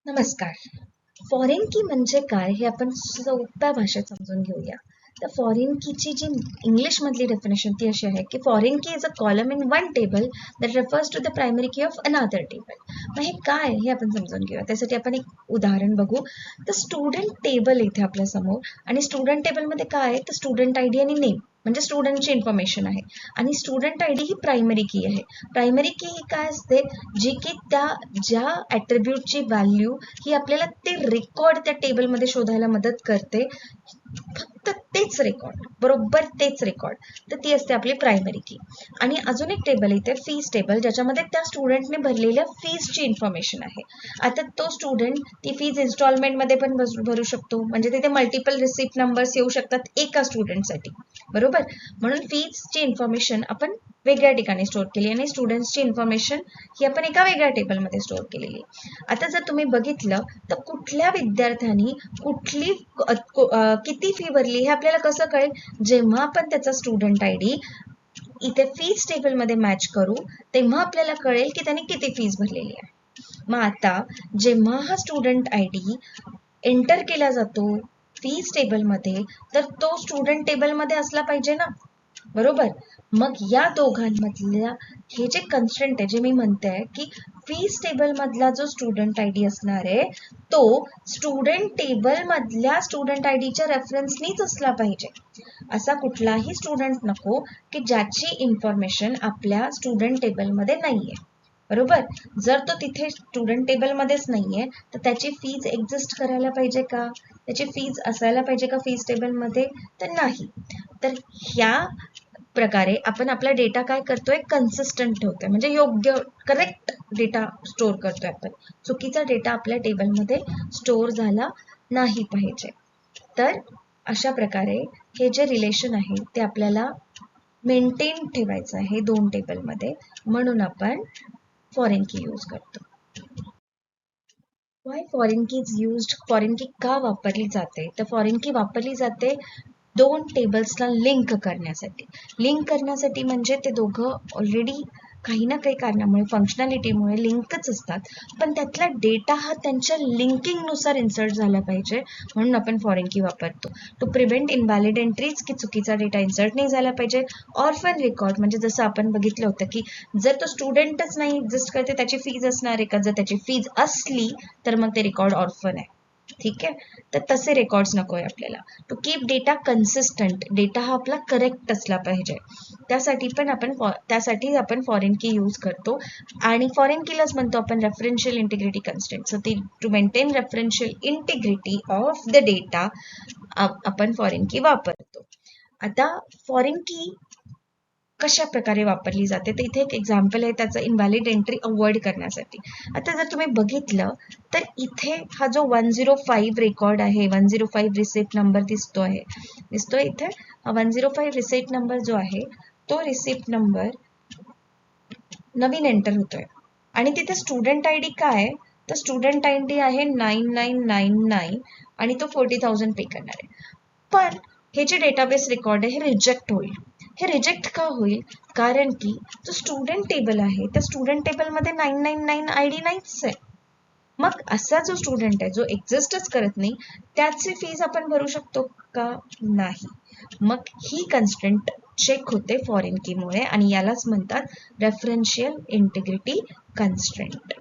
नमस्कार. फॉरेन की म्हणजे काय हे आपण सोप्या भाषेत समजून घेऊया. तर फॉरेन कीची जी इंग्लिश मधली डेफिनेशन ती अशी आहे की foreign key is a column in one table that refers to the primary key of another table. मग हे काय हे आपण समजून घेऊया. त्यासाठी आपण एक उदाहरण बघू. तर स्टुडंट टेबल इथे आपल्या समोर आणि स्टुडंट टेबलमध्ये काय आहे तर स्टुडंट आयडी आणि नेम म्हणजे स्टुडंटची इन्फॉर्मेशन आहे आणि स्टुडंट आयडी ही प्रायमरी की आहे. प्रायमरी की ही काय असते जी की त्या ज्या ॲट्रिब्यूटची व्हॅल्यू ही आपल्याला ते रेकॉर्ड त्या टेबलमध्ये शोधायला मदत करते. फक्त तेच रेकॉर्ड बरोबर तेच रेकॉर्ड तर ती असते आपली प्रायमरी की. आणि अजून एक टेबल येते फीज टेबल ज्याच्यामध्ये त्या स्टुडंटने भरलेल्या फीजची इन्फॉर्मेशन आहे. आता तो स्टुडंट ती फीज इन्स्टॉलमेंटमध्ये पण भरू शकतो म्हणजे तिथे मल्टिपल रिसिप्ट नंबर्स येऊ शकतात एका स्टुडंटसाठी बरोबर. म्हणून फीजची इन्फॉर्मेशन आपण वेगळ्या ठिकाणी स्टोअर केली आणि स्टुडंट्सची इन्फॉर्मेशन ही आपण एका वेगळ्या टेबलमध्ये स्टोअर केलेली. आता जर तुम्ही बघितलं तर कुठल्या विद्यार्थ्यांनी कुठली किती फी भरली हे आपल्याला कसं कळेल जेव्हा आपण त्याचा स्टुडंट आयडी इथे फीज टेबलमध्ये मॅच करू तेव्हा आपल्याला कळेल की त्यांनी किती फीज भरलेली आहे. मग आता जेव्हा हा स्टुडंट आयडी एंटर केला जातो फीज टेबलमध्ये तर तो स्टुडंट टेबलमध्ये असला पाहिजे ना बरोबर. मग या दोघांमधल्या हे जे कन्स्ट्रेंट आहे जे मी म्हणते आहे की फीज टेबल मधला जो स्टुडंट आयडी असणार आहे तो स्टुडंट टेबल मधल्या स्टुडंट आयडीच्या रेफरन्सनीच असला पाहिजे. असा कुठलाही स्टुडंट नको की ज्याची इन्फॉर्मेशन आपल्या स्टुडंट टेबलमध्ये नाहीये बरोबर. जर तो तिथे स्टुडंट टेबलमध्येच नाहीये तर त्याची फीज एक्झिस्ट करायला पाहिजे का, त्याची फीज असायला पाहिजे का फीज टेबलमध्ये तर नाही. तर ह्या प्रकारे आपण आपला डेटा काय करतोय कन्सिस्टंट ठेवतोय म्हणजे योग्य करेक्ट डेटा स्टोअर करतोय आपण. चुकीचा डेटा आपल्या टेबलमध्ये स्टोअर झाला नाही पाहिजे. तर अशा प्रकारे हे जे रिलेशन आहे ते आपल्याला मेंटेन ठेवायचं आहे दोन टेबलमध्ये म्हणून आपण फॉरेन की यूज करतो. Y foreign key is used. Foreign की का वापरली जाते तर फॉरेन की वापरली जाते दोन टेबल्सला लिंक करण्यासाठी. लिंक करण्यासाठी म्हणजे ते दोघं ऑलरेडी काही ना काही कारणामुळे फंक्शनॅलिटीमुळे लिंकच असतात पण त्यातला डेटा हा त्यांच्या लिंकिंगनुसार इन्सर्ट झाला पाहिजे म्हणून आपण फॉरेन की वापरतो. टू प्रिव्हेंट इनव्हॅलिड एंट्रीज की चुकीचा डेटा इन्सर्ट नाही झाला पाहिजे. ऑर्फन रेकॉर्ड म्हणजे जसं आपण बघितलं होतं की जर तो स्टुडंटच नाही एक्झिस्ट करते त्याची फीज असणार आहे का, जर त्याची फीज असली तर मग ते रेकॉर्ड ऑर्फन आहे. ठीक आहे. तर तसे रेकॉर्ड्स नको आहे आपल्याला. To keep data consistent data हा आपला करेक्ट असला पाहिजे त्यासाठी आपण फॉरेन की यूज करतो आणि फॉरेन कीलाच म्हणतो आपण रेफरन्शियल इंटिग्रिटी कन्स्ट्रेंट. सो ती to maintain referential integrity of the data आपण फॉरेन की वापरतो. आता फॉरेन की कशा प्रकारे वापरली जाते तर इथे एक एक्झाम्पल आहे त्याचं इनव्हॅलिड एंट्री अवॉइड करण्यासाठी. आता जर तुम्ही बघितलं तर इथे हा जो 105 रेकॉर्ड आहे 105 रिसिप्ट नंबर दिसतोय इथे. 105 रिसिप्ट नंबर जो आहे तो रिसिप्ट नंबर नवीन एंटर होतोय आणि तिथे स्टुडंट आयडी काय तर स्टुडंट आयडी आहे 9999 आणि तो 40,000 पे करणार आहे. पण हे जे डेटाबेस रेकॉर्ड आहे हे रिजेक्ट होईल. हे रिजेक्ट का होईल कारण की जो स्टुडंट टेबल आहे त्या स्टुडंट टेबलमध्ये 999 आयडी नाहीच आहे. मग असा जो स्टुडंट आहे जो एक्झिस्टच करत नाही त्याची फीज आपण भरू शकतो का नाही. मग ही कन्स्ट्रेंट चेक होते फॉरेन की मुळे आणि यालाच म्हणतात रेफरन्शियल इंटिग्रिटी कन्स्ट्रेंट.